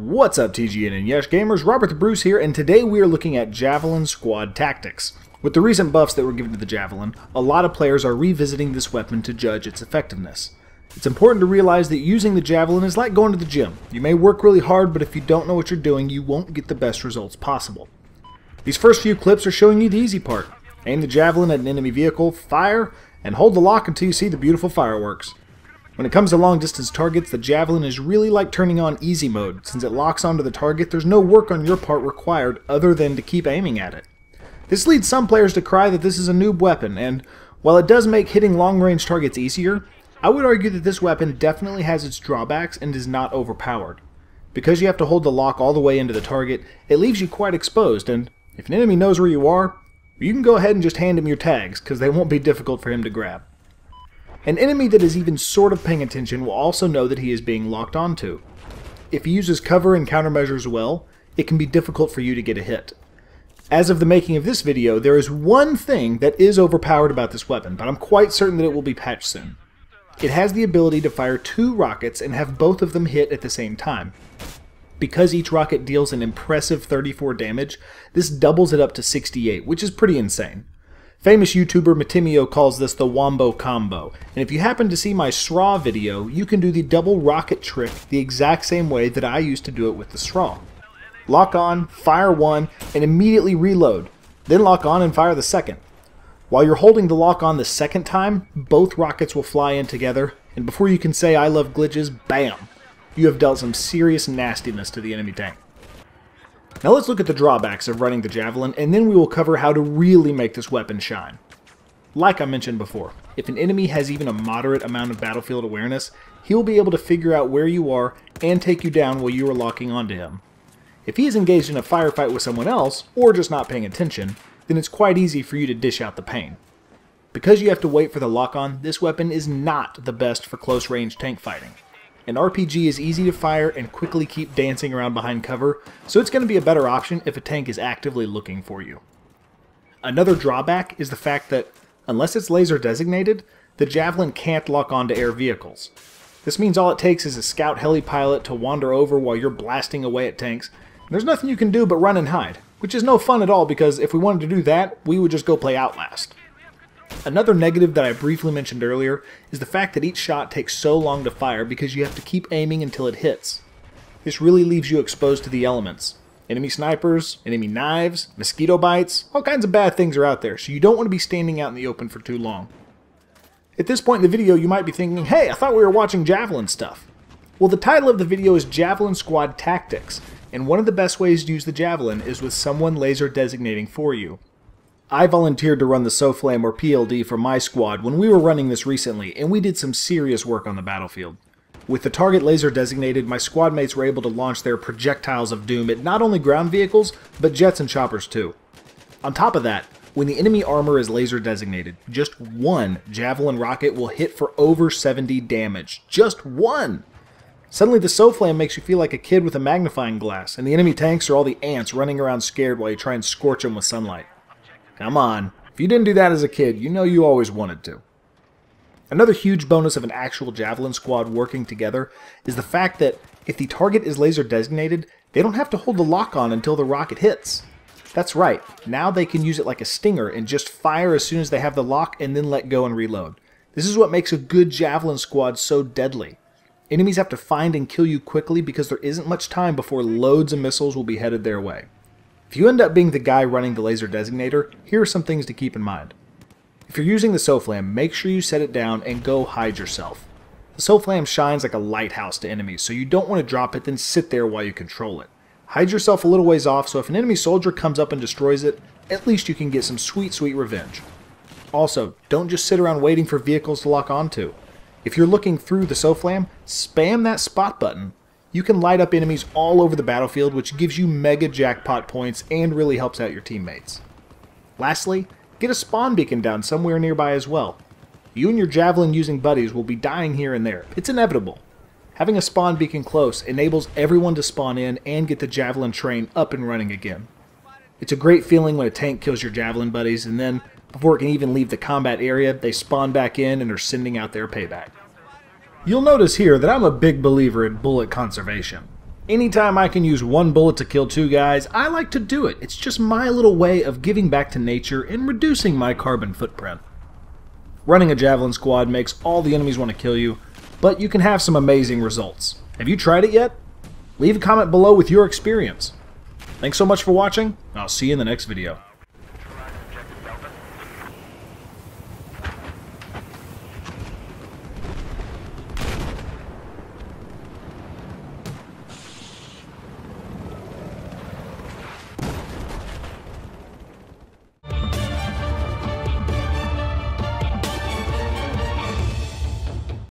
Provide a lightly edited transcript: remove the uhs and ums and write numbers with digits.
What's up, TGN and Yesh Gamers? Robert the Bruce here, and today we are looking at Javelin Squad tactics. With the recent buffs that were given to the Javelin, a lot of players are revisiting this weapon to judge its effectiveness. It's important to realize that using the Javelin is like going to the gym. You may work really hard, but if you don't know what you're doing, you won't get the best results possible. These first few clips are showing you the easy part. Aim the Javelin at an enemy vehicle, fire, and hold the lock until you see the beautiful fireworks. When it comes to long-distance targets, the Javelin is really like turning on easy mode. Since it locks onto the target, there's no work on your part required other than to keep aiming at it. This leads some players to cry that this is a noob weapon, and while it does make hitting long-range targets easier, I would argue that this weapon definitely has its drawbacks and is not overpowered. Because you have to hold the lock all the way into the target, it leaves you quite exposed, and if an enemy knows where you are, you can go ahead and just hand him your tags, because they won't be difficult for him to grab. An enemy that is even sort of paying attention will also know that he is being locked onto. If he uses cover and countermeasures well, it can be difficult for you to get a hit. As of the making of this video, there is one thing that is overpowered about this weapon, but I'm quite certain that it will be patched soon. It has the ability to fire 2 rockets and have both of them hit at the same time. Because each rocket deals an impressive 34 damage, this doubles it up to 68, which is pretty insane. Famous YouTuber Matimio calls this the Wombo Combo, and if you happen to see my SRA video, you can do the double rocket trick the exact same way that I used to do it with the SRA. Lock on, fire one, and immediately reload, then lock on and fire the second. While you're holding the lock on the second time, both rockets will fly in together, and before you can say I love glitches, bam! You have dealt some serious nastiness to the enemy tank. Now let's look at the drawbacks of running the Javelin, and then we will cover how to really make this weapon shine. Like I mentioned before, if an enemy has even a moderate amount of battlefield awareness, he will be able to figure out where you are and take you down while you are locking onto him. If he is engaged in a firefight with someone else, or just not paying attention, then it's quite easy for you to dish out the pain. Because you have to wait for the lock-on, this weapon is not the best for close-range tank fighting. An RPG is easy to fire and quickly keep dancing around behind cover, so it's going to be a better option if a tank is actively looking for you. Another drawback is the fact that, unless it's laser designated, the Javelin can't lock onto air vehicles. This means all it takes is a scout heli pilot to wander over while you're blasting away at tanks, and there's nothing you can do but run and hide, which is no fun at all because if we wanted to do that, we would just go play Outlast. Another negative that I briefly mentioned earlier is the fact that each shot takes so long to fire because you have to keep aiming until it hits. This really leaves you exposed to the elements. Enemy snipers, enemy knives, mosquito bites, all kinds of bad things are out there, so you don't want to be standing out in the open for too long. At this point in the video you might be thinking, hey, I thought we were watching Javelin stuff. Well, the title of the video is Javelin Squad Tactics, and one of the best ways to use the Javelin is with someone laser designating for you. I volunteered to run the SOFLAM or PLD for my squad when we were running this recently, and we did some serious work on the battlefield. With the target laser designated, my squad mates were able to launch their projectiles of doom at not only ground vehicles, but jets and choppers too. On top of that, when the enemy armor is laser designated, just one Javelin rocket will hit for over 70 damage. Just one! Suddenly the SOFLAM makes you feel like a kid with a magnifying glass, and the enemy tanks are all the ants running around scared while you try and scorch them with sunlight. Come on, if you didn't do that as a kid, you know you always wanted to. Another huge bonus of an actual Javelin squad working together is the fact that if the target is laser designated, they don't have to hold the lock on until the rocket hits. That's right, now they can use it like a stinger and just fire as soon as they have the lock and then let go and reload. This is what makes a good Javelin squad so deadly. Enemies have to find and kill you quickly because there isn't much time before loads of missiles will be headed their way. If you end up being the guy running the laser designator, here are some things to keep in mind. If you're using the SOFLAM, make sure you set it down and go hide yourself. The SOFLAM shines like a lighthouse to enemies, so you don't want to drop it then sit there while you control it. Hide yourself a little ways off so if an enemy soldier comes up and destroys it, at least you can get some sweet, sweet revenge. Also, don't just sit around waiting for vehicles to lock onto. If you're looking through the SOFLAM, spam that spot button. You can light up enemies all over the battlefield, which gives you mega jackpot points and really helps out your teammates. Lastly, get a spawn beacon down somewhere nearby as well. You and your Javelin using buddies will be dying here and there. It's inevitable. Having a spawn beacon close enables everyone to spawn in and get the Javelin train up and running again. It's a great feeling when a tank kills your Javelin buddies and then, before it can even leave the combat area, they spawn back in and are sending out their payback. You'll notice here that I'm a big believer in bullet conservation. Anytime I can use one bullet to kill two guys, I like to do it. It's just my little way of giving back to nature and reducing my carbon footprint. Running a Javelin Squad makes all the enemies want to kill you, but you can have some amazing results. Have you tried it yet? Leave a comment below with your experience. Thanks so much for watching, and I'll see you in the next video.